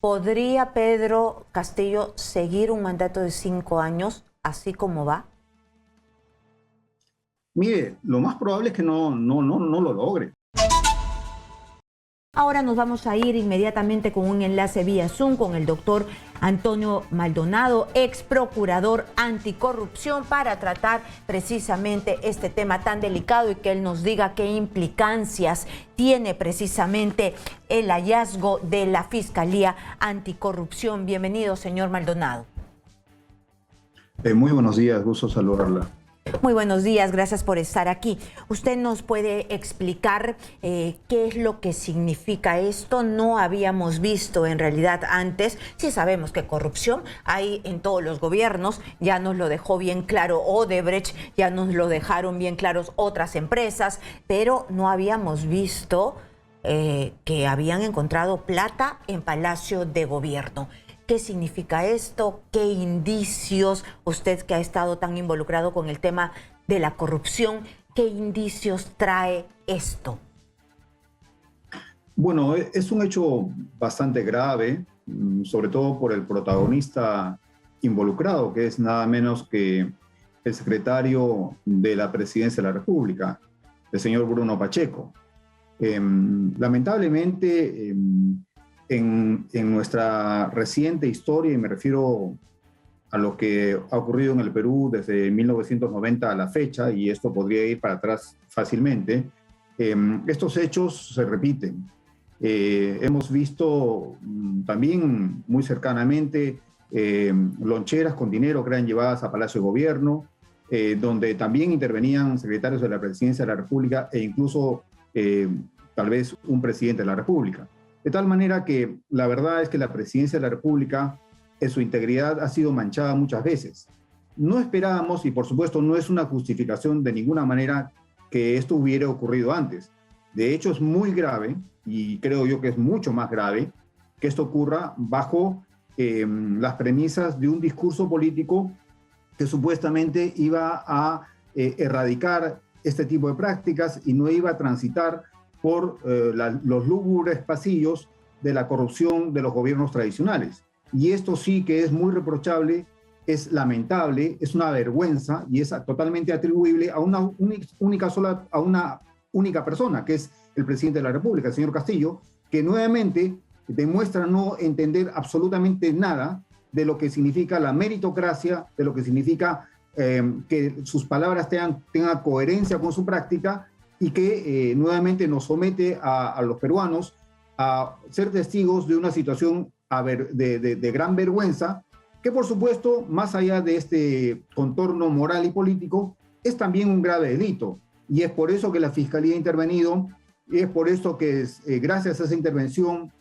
¿Podría Pedro Castillo seguir un mandato de 5 años así como va? Mire, lo más probable es que no lo logre. Ahora nos vamos a ir inmediatamente con un enlace vía Zoom con el doctor Antonio Maldonado, ex procurador anticorrupción, para tratar precisamente este tema tan delicado y que él nos diga qué implicancias tiene precisamente el hallazgo de la Fiscalía Anticorrupción. Bienvenido, señor Maldonado. Muy buenos días, gusto saludarla. Muy buenos días, gracias por estar aquí. ¿Usted nos puede explicar qué es lo que significa esto? No habíamos visto en realidad antes. Sí sabemos que corrupción hay en todos los gobiernos, ya nos lo dejó bien claro Odebrecht, ya nos lo dejaron bien claros otras empresas, pero no habíamos visto que habían encontrado plata en Palacio de Gobierno. ¿Qué significa esto? ¿Qué indicios, usted que ha estado tan involucrado con el tema de la corrupción, qué indicios trae esto? Bueno, es un hecho bastante grave, sobre todo por el protagonista involucrado, que es nada menos que el secretario de la Presidencia de la República, el señor Bruno Pacheco. Lamentablemente, en nuestra reciente historia, y me refiero a lo que ha ocurrido en el Perú desde 1990 a la fecha, y esto podría ir para atrás fácilmente, estos hechos se repiten. Hemos visto también muy cercanamente loncheras con dinero que eran llevadas a Palacio de Gobierno, donde también intervenían secretarios de la Presidencia de la República e incluso tal vez un presidente de la República. De tal manera que la verdad es que la Presidencia de la República, en su integridad, ha sido manchada muchas veces. No esperábamos, y por supuesto no es una justificación de ninguna manera, que esto hubiera ocurrido antes. De hecho, es muy grave, y creo yo que es mucho más grave, que esto ocurra bajo las premisas de un discurso político que supuestamente iba a erradicar este tipo de prácticas y no iba a transitar por los lúgubres pasillos de la corrupción de los gobiernos tradicionales. Y esto sí que es muy reprochable, es lamentable, es una vergüenza y es totalmente atribuible a una única persona, que es el presidente de la República, el señor Castillo, que nuevamente demuestra no entender absolutamente nada de lo que significa la meritocracia, de lo que significa que sus palabras tengan coherencia con su práctica, y que nuevamente nos somete a los peruanos a ser testigos de una situación de gran vergüenza, que por supuesto, más allá de este contorno moral y político, es también un grave delito. Y es por eso que la Fiscalía ha intervenido, y es por eso que gracias a esa intervención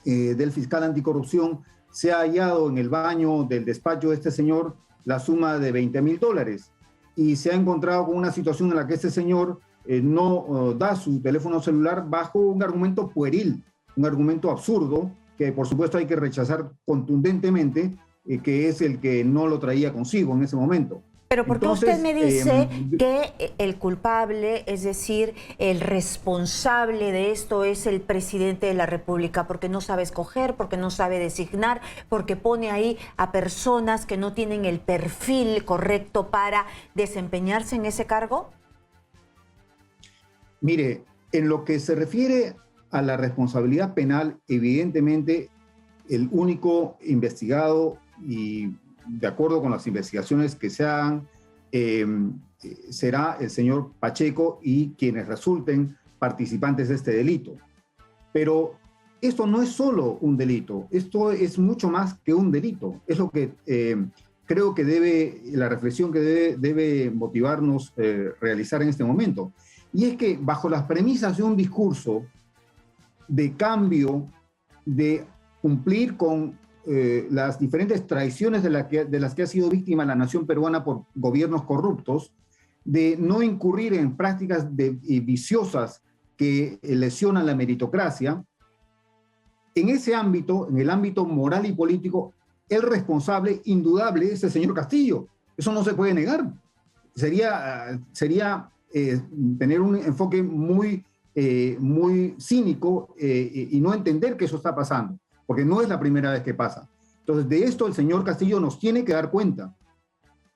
del fiscal anticorrupción se ha hallado en el baño del despacho de este señor la suma de $20,000, y se ha encontrado con una situación en la que este señor no da su teléfono celular bajo un argumento pueril, un argumento absurdo, que por supuesto hay que rechazar contundentemente, que es el que no lo traía consigo en ese momento. Pero ¿por qué usted me dice que el culpable, es decir, el responsable de esto es el presidente de la República? Porque no sabe escoger, porque no sabe designar, porque pone ahí a personas que no tienen el perfil correcto para desempeñarse en ese cargo. Mire, en lo que se refiere a la responsabilidad penal, evidentemente el único investigado, y de acuerdo con las investigaciones que se hagan, será el señor Pacheco y quienes resulten participantes de este delito. Pero esto no es solo un delito, esto es mucho más que un delito. Es lo que creo que la reflexión que debe motivarnos realizar en este momento. Y es que bajo las premisas de un discurso de cambio, de cumplir con las diferentes traiciones de las que ha sido víctima la nación peruana por gobiernos corruptos, de no incurrir en prácticas viciosas que lesionan la meritocracia, en ese ámbito, en el ámbito moral y político, el responsable indudable es el señor Castillo. Eso no se puede negar. Sería tener un enfoque muy cínico y no entender que eso está pasando. porque no es la primera vez que pasa. Entonces, de esto el señor Castillo nos tiene que dar cuenta.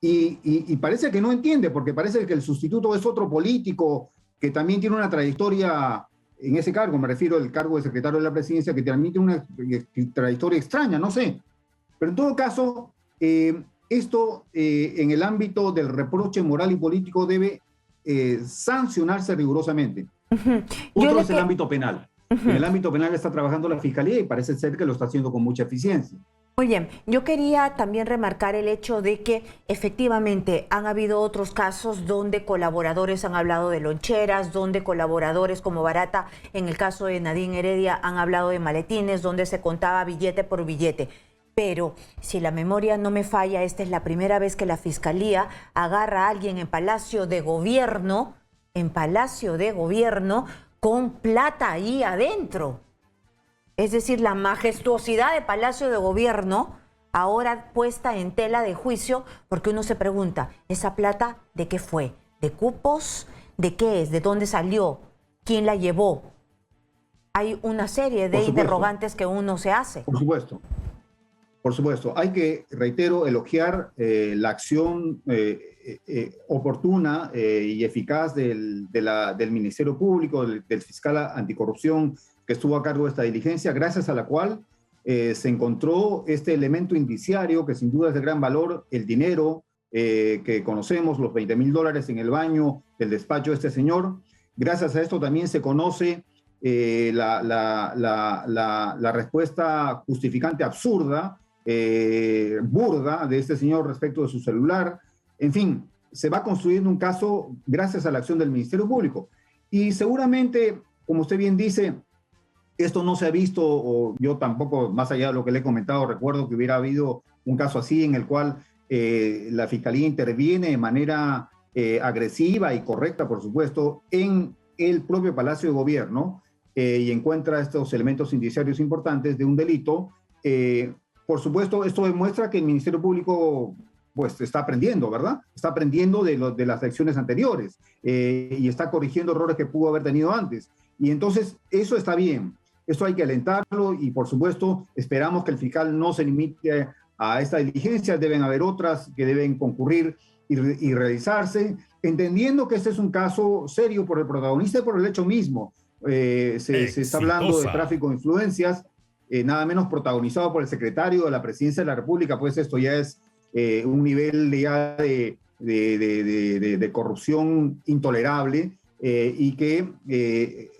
Y parece que no entiende, porque parece que el sustituto es otro político que también tiene una trayectoria en ese cargo, me refiero al cargo de secretario de la presidencia, que también tiene una trayectoria extraña, no sé. Pero en todo caso, esto en el ámbito del reproche moral y político debe sancionarse rigurosamente. Otro es el ámbito penal. En el ámbito penal está trabajando la Fiscalía y parece ser que lo está haciendo con mucha eficiencia. Muy bien, yo quería también remarcar el hecho de que efectivamente han habido otros casos donde colaboradores han hablado de loncheras, donde colaboradores como Barata, en el caso de Nadine Heredia, han hablado de maletines, donde se contaba billete por billete. Pero si la memoria no me falla, esta es la primera vez que la Fiscalía agarra a alguien en Palacio de Gobierno, con plata ahí adentro. Es decir, la majestuosidad de Palacio de Gobierno ahora puesta en tela de juicio, porque uno se pregunta, ¿esa plata de qué fue? ¿De cupos? ¿De qué es? ¿De dónde salió? ¿Quién la llevó? Hay una serie de interrogantes que uno se hace. Por supuesto. Por supuesto. Hay que, reitero, elogiar la acción oportuna y eficaz del Ministerio Público, del fiscal anticorrupción, que estuvo a cargo de esta diligencia, gracias a la cual se encontró este elemento indiciario que sin duda es de gran valor, el dinero que conocemos, los $20,000 en el baño del despacho de este señor. Gracias a esto también se conoce la respuesta justificante absurda, burda de este señor respecto de su celular. En fin, se va construyendo un caso gracias a la acción del Ministerio Público. Y seguramente, como usted bien dice, esto no se ha visto, o yo tampoco, más allá de lo que le he comentado, recuerdo que hubiera habido un caso así en el cual la Fiscalía interviene de manera agresiva y correcta, por supuesto, en el propio Palacio de Gobierno y encuentra estos elementos indiciarios importantes de un delito. Por supuesto, esto demuestra que el Ministerio Público pues está aprendiendo, ¿verdad? Está aprendiendo de las acciones anteriores y está corrigiendo errores que pudo haber tenido antes. Y entonces eso está bien. Esto hay que alentarlo y, por supuesto, esperamos que el fiscal no se limite a esta diligencia. Deben haber otras que deben concurrir y realizarse, entendiendo que este es un caso serio por el protagonista y por el hecho mismo. Se está hablando de tráfico de influencias, nada menos protagonizado por el secretario de la Presidencia de la República, pues esto ya es un nivel de corrupción intolerable y que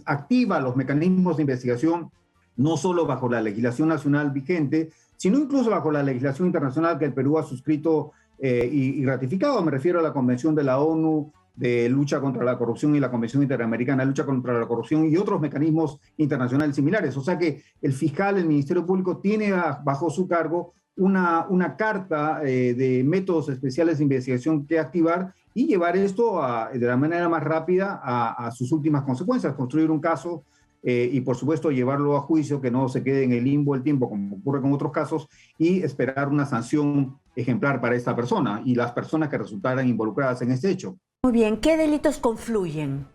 activa los mecanismos de investigación no solo bajo la legislación nacional vigente, sino incluso bajo la legislación internacional que el Perú ha suscrito y ratificado. Me refiero a la Convención de la ONU de lucha contra la corrupción y la Convención Interamericana de lucha contra la corrupción y otros mecanismos internacionales similares. O sea que el fiscal, el Ministerio Público, tiene bajo su cargo una carta de métodos especiales de investigación que activar y llevar esto de la manera más rápida a sus últimas consecuencias, construir un caso y por supuesto llevarlo a juicio, que no se quede en el limbo el tiempo como ocurre con otros casos, y esperar una sanción ejemplar para esta persona y las personas que resultaran involucradas en este hecho. Muy bien, ¿qué delitos confluyen?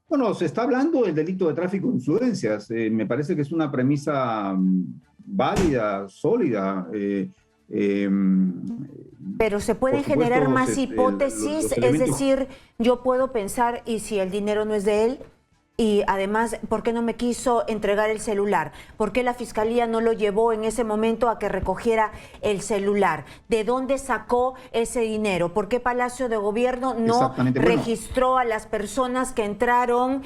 Bueno, se está hablando del delito de tráfico de influencias. Me parece que es una premisa válida, sólida. Pero se pueden generar más hipótesis, es decir, yo puedo pensar, ¿y si el dinero no es de él? Y además, ¿por qué no me quiso entregar el celular? ¿Por qué la Fiscalía no lo llevó en ese momento a que recogiera el celular? ¿De dónde sacó ese dinero? ¿Por qué Palacio de Gobierno no registró a las personas que entraron?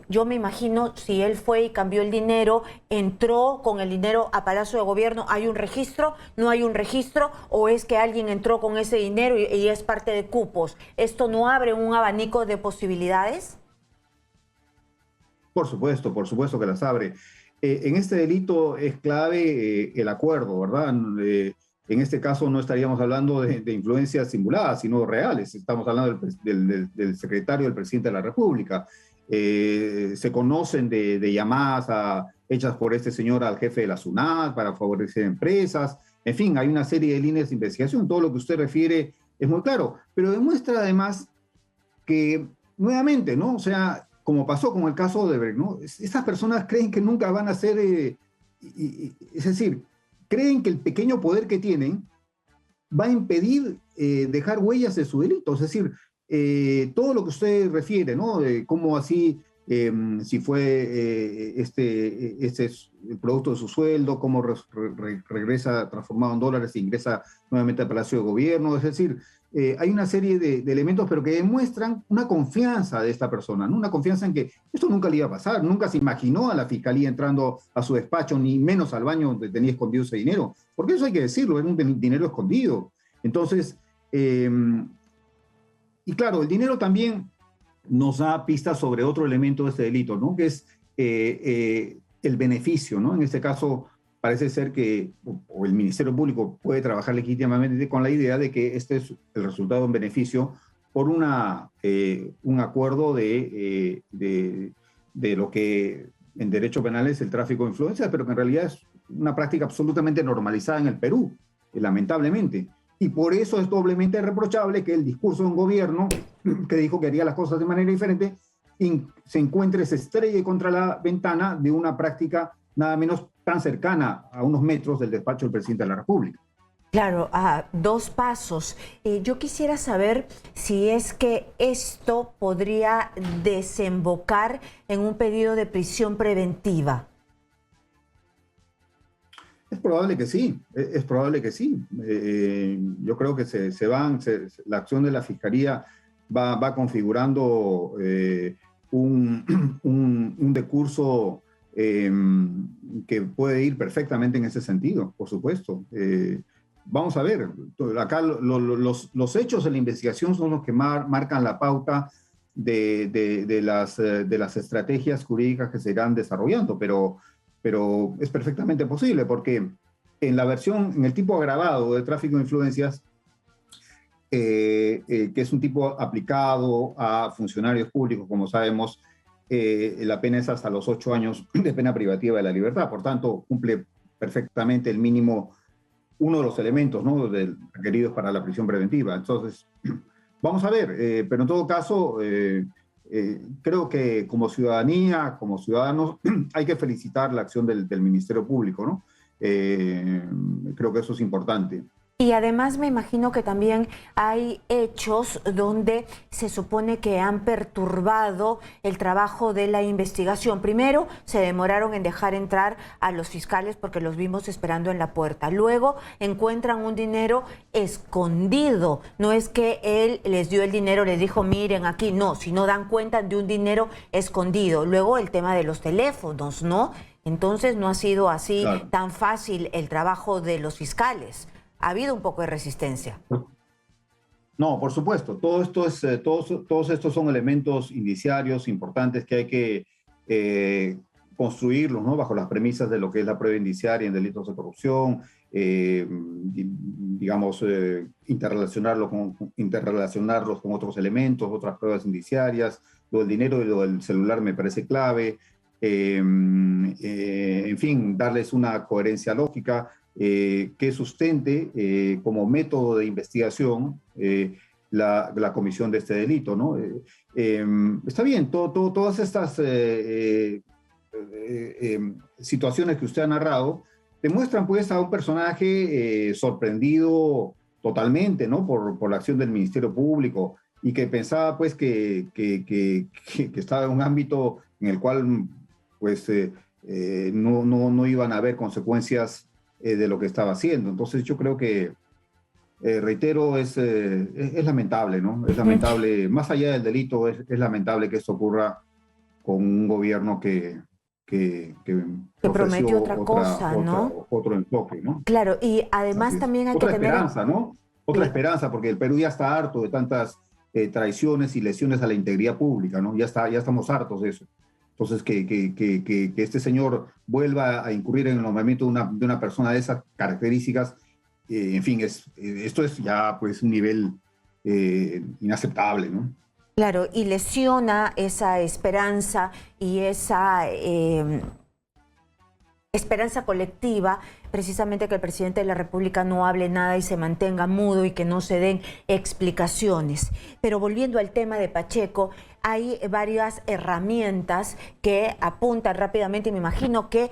Yo me imagino, si él fue y cambió el dinero, entró con el dinero a Palacio de Gobierno, ¿hay un registro? ¿No hay un registro? ¿O es que alguien entró con ese dinero y es parte de cupos? ¿Esto no abre un abanico de posibilidades? Por supuesto que las abre. En este delito es clave el acuerdo, ¿verdad? En este caso no estaríamos hablando de influencias simuladas, sino reales. Estamos hablando del secretario del presidente de la República. Se conocen de llamadas hechas por este señor al jefe de la SUNAT para favorecer empresas. En fin, hay una serie de líneas de investigación. Todo lo que usted refiere es muy claro, pero demuestra además que, nuevamente, ¿no? O sea, como pasó con el caso de Odebrecht, ¿no? Esas personas creen que nunca van a ser, es decir, creen que el pequeño poder que tienen va a impedir dejar huellas de su delito. Es decir, todo lo que usted refiere, ¿no? Cómo así, si fue este es el producto de su sueldo, cómo regresa transformado en dólares e ingresa nuevamente al Palacio de Gobierno. Es decir, hay una serie de elementos, pero que demuestran una confianza de esta persona, ¿no? Una confianza en que esto nunca le iba a pasar, nunca se imaginó a la fiscalía entrando a su despacho, ni menos al baño donde tenía escondido ese dinero, porque eso hay que decirlo, era un dinero escondido. Entonces, y claro, el dinero también nos da pistas sobre otro elemento de este delito, ¿no? Que es el beneficio, ¿no? En este caso, parece ser que o el Ministerio Público puede trabajar legítimamente con la idea de que este es el resultado de un beneficio por un acuerdo de lo que en derecho penal es el tráfico de influencias, pero que en realidad es una práctica absolutamente normalizada en el Perú, lamentablemente. Y por eso es doblemente reprochable que el discurso de un gobierno que dijo que haría las cosas de manera diferente se estrelle contra la ventana de una práctica nada menos tan cercana a unos metros del despacho del presidente de la República. Claro, a 2 pasos. Yo quisiera saber si es que esto podría desembocar en un pedido de prisión preventiva. Es probable que sí, es probable que sí. Yo creo que la acción de la Fiscalía va configurando un decurso que puede ir perfectamente en ese sentido, por supuesto. Vamos a ver, acá los hechos de la investigación son los que marcan la pauta de las estrategias jurídicas que se irán desarrollando, pero es perfectamente posible, porque en el tipo agravado de tráfico de influencias, que es un tipo aplicado a funcionarios públicos, como sabemos, la pena es hasta los 8 años de pena privativa de la libertad. Por tanto, cumple perfectamente el mínimo, uno de los elementos, ¿no?, requeridos para la prisión preventiva. Entonces, vamos a ver, pero en todo caso, creo que como ciudadanía, como ciudadanos, hay que felicitar la acción del Ministerio Público, ¿no? Creo que eso es importante. Y además me imagino que también hay hechos donde se supone que han perturbado el trabajo de la investigación. Primero, se demoraron en dejar entrar a los fiscales porque los vimos esperando en la puerta. Luego, encuentran un dinero escondido. No es que él les dio el dinero, les dijo, miren aquí, no, sino dan cuenta de un dinero escondido. Luego, el tema de los teléfonos, ¿no? Entonces, no ha sido así tan fácil el trabajo de los fiscales. ¿Ha habido un poco de resistencia? No, por supuesto. Todos estos son elementos indiciarios importantes que hay que construirlos, ¿no?, bajo las premisas de lo que es la prueba indiciaria en delitos de corrupción, interrelacionarlos con otros elementos, otras pruebas indiciarias. Lo del dinero y lo del celular me parece clave. En fin, darles una coherencia lógica que sustente como método de investigación la comisión de este delito, ¿no? Está bien, todas estas situaciones que usted ha narrado demuestran pues a un personaje sorprendido totalmente, ¿no?, por la acción del Ministerio Público, y que pensaba pues que estaba en un ámbito en el cual pues no iban a haber consecuencias de lo que estaba haciendo. Entonces yo creo que, reitero, es lamentable, ¿no? Es lamentable, más allá del delito, es lamentable que esto ocurra con un gobierno que promete otra cosa, ¿no? Otro enfoque, ¿no? Claro, y además también hay que tener... Otra esperanza, ¿no? Otra esperanza, porque el Perú ya está harto de tantas traiciones y lesiones a la integridad pública, ¿no? Ya estamos hartos de eso. Entonces, que este señor vuelva a incurrir en el nombramiento de una persona de esas características, en fin, esto es ya pues un nivel inaceptable, ¿no? Claro, y lesiona esa esperanza y esa esperanza colectiva, precisamente que el presidente de la República no hable nada y se mantenga mudo y que no se den explicaciones. Pero volviendo al tema de Pacheco, hay varias herramientas que apuntan rápidamente y me imagino que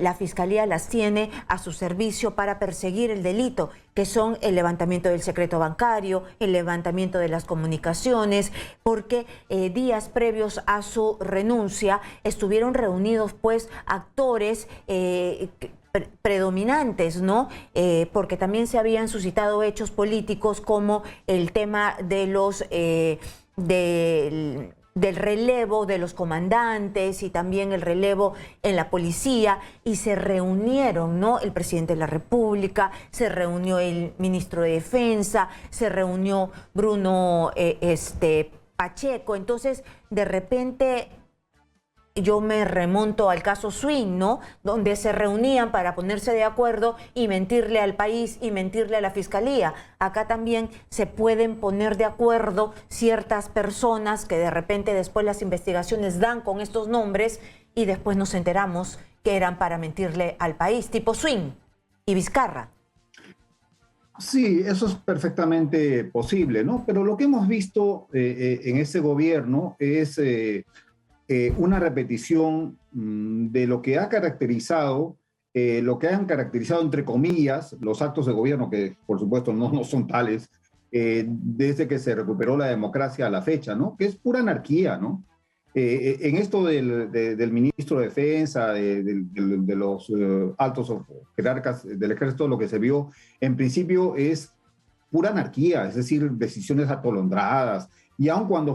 la Fiscalía las tiene a su servicio para perseguir el delito, que son el levantamiento del secreto bancario, el levantamiento de las comunicaciones, porque días previos a su renuncia estuvieron reunidos pues actores predominantes, ¿no? Porque también se habían suscitado hechos políticos como el tema de los del relevo de los comandantes y también el relevo en la policía, y se reunieron, ¿no? El presidente de la República, se reunió el ministro de Defensa, se reunió Bruno Pacheco. Entonces, de repente, yo me remonto al caso Swing, ¿no? Donde se reunían para ponerse de acuerdo y mentirle al país y mentirle a la Fiscalía. Acá también se pueden poner de acuerdo ciertas personas que de repente después las investigaciones dan con estos nombres y después nos enteramos que eran para mentirle al país, tipo Swing y Vizcarra. Sí, eso es perfectamente posible, ¿no? Pero lo que hemos visto en ese gobierno es una repetición de lo que ha caracterizado, entre comillas, los actos de gobierno, que por supuesto no son tales, desde que se recuperó la democracia a la fecha, ¿no? Que es pura anarquía, ¿no? En esto del ministro de Defensa, de los altos jerarcas del ejército, lo que se vio en principio es pura anarquía, es decir, decisiones atolondradas, y aun cuando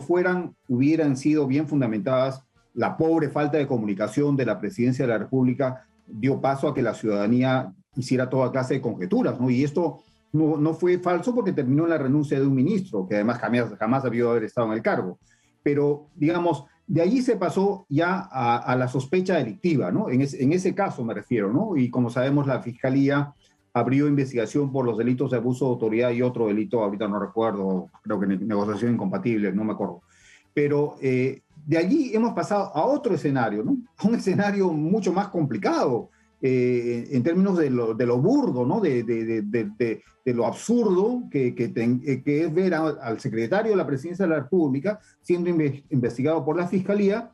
hubieran sido bien fundamentadas, la pobre falta de comunicación de la presidencia de la República dio paso a que la ciudadanía hiciera toda clase de conjeturas, ¿no? Y esto no fue falso porque terminó en la renuncia de un ministro, que además jamás debió haber estado en el cargo. Pero, digamos, de allí se pasó ya a la sospecha delictiva, ¿no? En ese caso me refiero, ¿no? Y como sabemos, la Fiscalía abrió investigación por los delitos de abuso de autoridad y otro delito, ahorita no recuerdo, creo que negociación incompatible, no me acuerdo. Pero de allí hemos pasado a otro escenario, ¿no? A un escenario mucho más complicado en términos de lo burdo, ¿no? De lo absurdo que es ver al secretario de la Presidencia de la República siendo investigado por la Fiscalía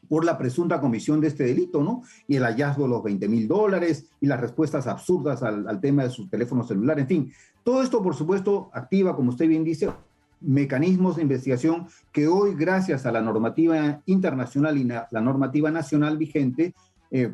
por la presunta comisión de este delito, ¿no? Y el hallazgo de los $20,000 y las respuestas absurdas al tema de su teléfono celular, en fin. Todo esto, por supuesto, activa, como usted bien dice, mecanismos de investigación que hoy, gracias a la normativa internacional y la normativa nacional vigente,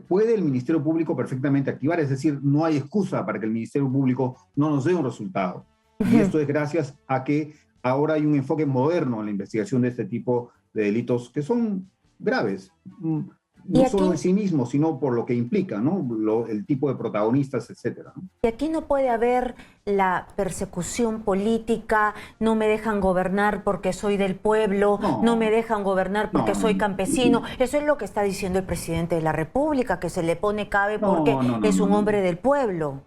puede el Ministerio Público perfectamente activar. Es decir, no hay excusa para que el Ministerio Público no nos dé un resultado. Y esto es gracias a que ahora hay un enfoque moderno en la investigación de este tipo de delitos que son graves, no solo en sí mismos, sino por lo que implica, ¿no? El tipo de protagonistas, etcétera, ¿no? Y aquí no puede haber la persecución política, no me dejan gobernar porque soy del pueblo, no me dejan gobernar porque soy campesino. Eso es lo que está diciendo el presidente de la República, que se le pone cabe porque es un hombre del pueblo.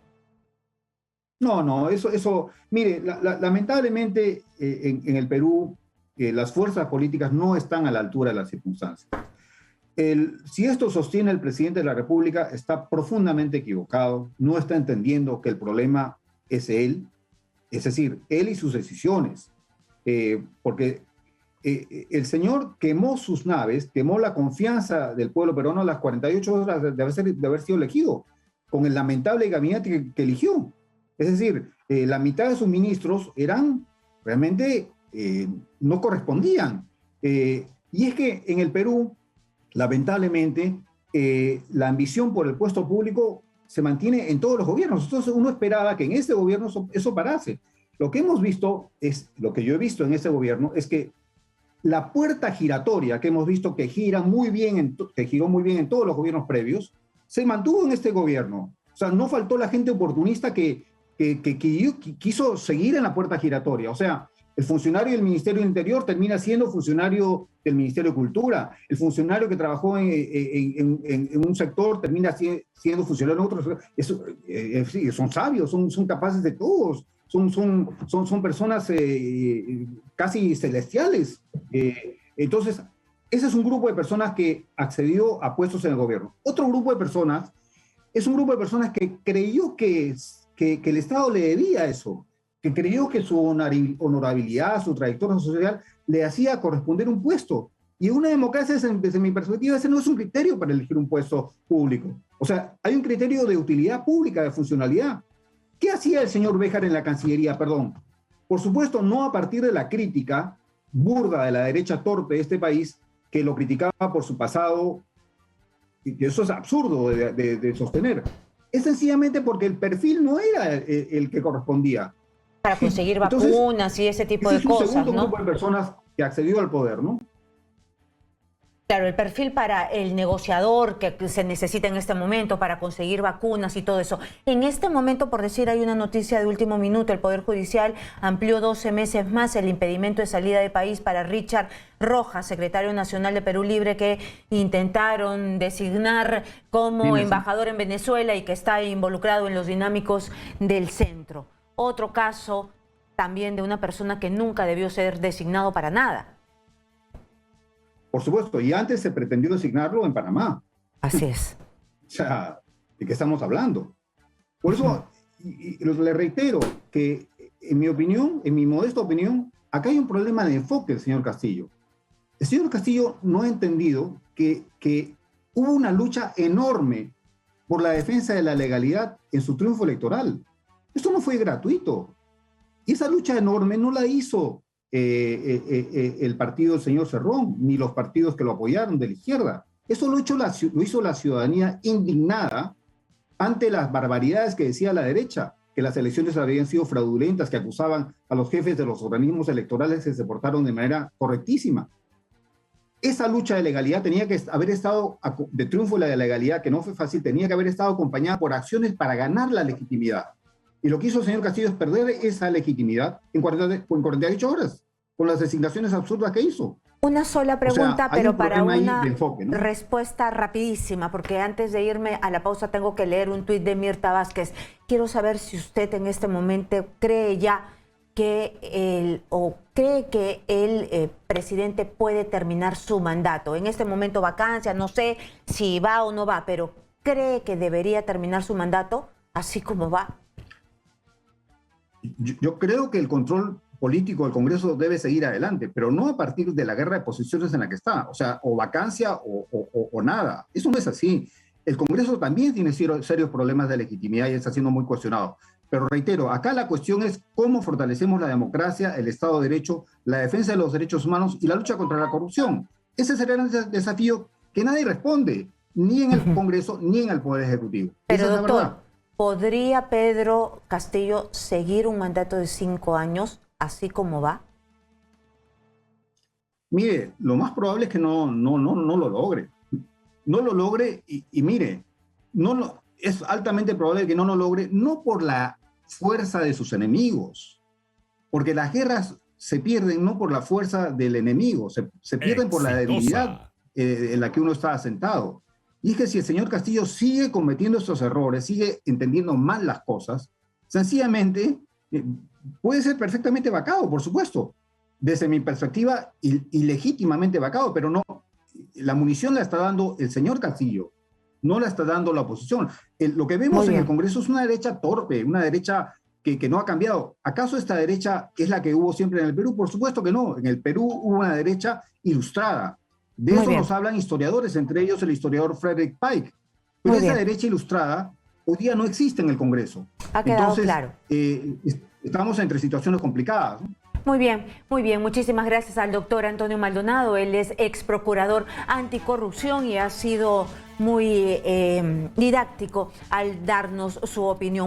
Eso, mire, lamentablemente en el Perú las fuerzas políticas no están a la altura de las circunstancias. Si esto sostiene el presidente de la República, está profundamente equivocado, no está entendiendo que el problema es él, es decir, él y sus decisiones, porque el señor quemó sus naves, quemó la confianza del pueblo peruano a las 48 horas de haber sido elegido, con el lamentable gabinete que eligió. Es decir, la mitad de sus ministros realmente no correspondían. Y es que en el Perú, lamentablemente, la ambición por el puesto público se mantiene en todos los gobiernos. Entonces uno esperaba que en este gobierno eso parase. Lo que hemos visto lo que yo he visto en este gobierno es que la puerta giratoria que hemos visto que giró muy bien en todos los gobiernos previos, se mantuvo en este gobierno. O sea, no faltó la gente oportunista que quiso seguir en la puerta giratoria. O sea, el funcionario del Ministerio del Interior termina siendo funcionario del Ministerio de Cultura. El funcionario que trabajó en un sector termina siendo funcionario en otro sector. Son sabios, son capaces de todos. Son personas casi celestiales. Entonces, ese es un grupo de personas que accedió a puestos en el gobierno. Otro grupo de personas es un grupo de personas que creyó que el Estado le debía eso, que creyó que su honorabilidad, su trayectoria social le hacía corresponder un puesto. Y en una democracia, desde mi perspectiva, ese no es un criterio para elegir un puesto público. O sea, hay un criterio de utilidad pública, de funcionalidad. ¿Qué hacía el señor Béjar en la Cancillería? Perdón. Por supuesto, no a partir de la crítica burda de la derecha torpe de este país, que lo criticaba por su pasado, y eso es absurdo de sostener. Es sencillamente porque el perfil no era el que correspondía. Para conseguir vacunas y ese tipo de cosas, ¿no? Es un segundo grupo de personas que accedió al poder, ¿no? Claro, el perfil para el negociador que se necesita en este momento para conseguir vacunas y todo eso. En este momento, por decir, hay una noticia de último minuto, el Poder Judicial amplió 12 meses más el impedimento de salida de país para Richard Rojas, secretario nacional de Perú Libre, que intentaron designar como embajador en Venezuela y que está involucrado en los dinámicos del centro. Otro caso también de una persona que nunca debió ser designado para nada. Por supuesto, y antes se pretendió designarlo en Panamá. Así es. O sea, ¿de qué estamos hablando? Por eso, le reitero que, en mi opinión, en mi modesta opinión, acá hay un problema de enfoque, señor Castillo. El señor Castillo no ha entendido que hubo una lucha enorme por la defensa de la legalidad en su triunfo electoral. Esto no fue gratuito. Y esa lucha enorme no la hizo el partido del señor Cerrón, ni los partidos que lo apoyaron de la izquierda. Eso lo hizo la ciudadanía indignada ante las barbaridades que decía la derecha, que las elecciones habían sido fraudulentas, que acusaban a los jefes de los organismos electorales que se portaron de manera correctísima. Esa lucha de legalidad tenía que haber estado, de triunfo de la legalidad, que no fue fácil, tenía que haber estado acompañada por acciones para ganar la legitimidad. Y lo que hizo el señor Castillo es perder esa legitimidad en 48 horas, con las designaciones absurdas que hizo. Una sola pregunta, o sea, pero para una enfoque, ¿no? Respuesta rapidísima, porque antes de irme a la pausa tengo que leer un tuit de Mirta Vázquez. Quiero saber si usted en este momento cree ya que el presidente puede terminar su mandato. En este momento vacancia, no sé si va o no va, pero ¿cree que debería terminar su mandato así como va? Yo creo que el control político del Congreso debe seguir adelante, pero no a partir de la guerra de posiciones en la que está, o sea, o vacancia o nada. Eso no es así. El Congreso también tiene serios problemas de legitimidad y está siendo muy cuestionado. Pero reitero, acá la cuestión es cómo fortalecemos la democracia, el Estado de Derecho, la defensa de los derechos humanos y la lucha contra la corrupción. Ese será el desafío que nadie responde, ni en el Congreso ni en el Poder Ejecutivo. Pero doctor, ¿podría Pedro Castillo seguir un mandato de 5 años así como va? Mire, lo más probable es que no lo logre. No lo logre y mire, es altamente probable que no lo logre, no por la fuerza de sus enemigos, porque las guerras se pierden no por la fuerza del enemigo, se pierden por la debilidad en la que uno está asentado. Y es que si el señor Castillo sigue cometiendo estos errores, sigue entendiendo mal las cosas, sencillamente puede ser perfectamente vacado, por supuesto. Desde mi perspectiva, ilegítimamente vacado, pero no. La munición la está dando el señor Castillo, no la está dando la oposición. Lo que vemos en el Congreso es una derecha torpe, una derecha que no ha cambiado. ¿Acaso esta derecha es la que hubo siempre en el Perú? Por supuesto que no. En el Perú hubo una derecha ilustrada. De eso nos hablan historiadores, entre ellos el historiador Frederick Pike. Pero esa derecha ilustrada hoy día no existe en el Congreso. Ha quedado claro. Estamos entre situaciones complicadas, ¿no? Muy bien, muy bien. Muchísimas gracias al doctor Antonio Maldonado. Él es ex procurador anticorrupción y ha sido muy didáctico al darnos su opinión.